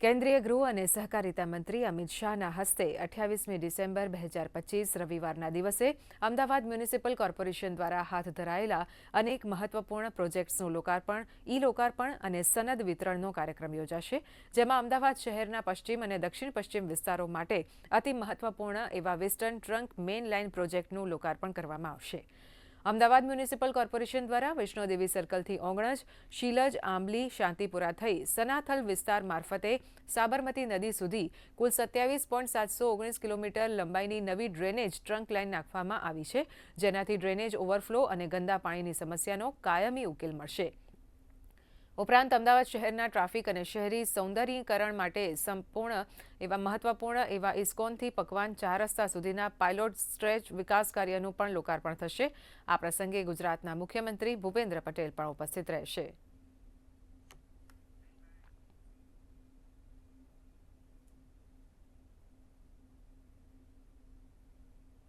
કેન્દ્રીય ગૃહ અને સહકારિતા મંત્રી અમિત શાહના હસ્તે 28મી ડિસેમ્બર 2025 રવિવારના દિવસે અમદાવાદ મ્યુનિસિપલ કોર્પોરેશન દ્વારા હાથ ધરાયેલા અનેક મહત્વપૂર્ણ પ્રોજેક્ટ્સનું લોકાર્પણ, ઈ-લોકાર્પણ અને સનદ વિતરણનો કાર્યક્રમ યોજાશે, જેમાં અમદાવાદ શહેરના પશ્ચિમ અને દક્ષિણ-પશ્ચિમ વિસ્તારો માટે અતિ મહત્વપૂર્ણ એવા વેસ્ટર્ન ટ્રંક મેઇન લાઇન પ્રોજેક્ટનું લોકાર્પણ કરવામાં આવશે. અમદાવાદ મ્યુનિસિપલ કોર્પોરેશન દ્વારા વૈષ્ણોદેવી સર્કલથી ઓગણજ, શીલજ, આંબલી, શાંતિપુરા થઈ સનાથલ વિસ્તાર મારફતે સાબરમતી નદી સુધી કુલ 27.719 કિલોમીટર લંબાઈની નવી ડ્રેનેજ ટ્રંક લાઇન નાખવામાં આવી છે, જેનાથી ડ્રેનેજ ઓવરફ્લો અને ગંદા પાણીની સમસ્યાનો કાયમી ઉકેલ મળશે. ઉપરાંત અમદાવાદ શહેરના ટ્રાફિક અને શહેરી સૌંદર્યીકરણ માટે મહત્વપૂર્ણ એવા ઇસ્કોનથી પકવાન 4 રસ્તા સુધીના પાયલોટ સ્ટ્રેચ વિકાસ કાર્યનું પણ લોકાર્પણ થશે. આ પ્રસંગે ગુજરાતના મુખ્યમંત્રી ભૂપેન્દ્ર પટેલ પણ ઉપસ્થિત રહેશે.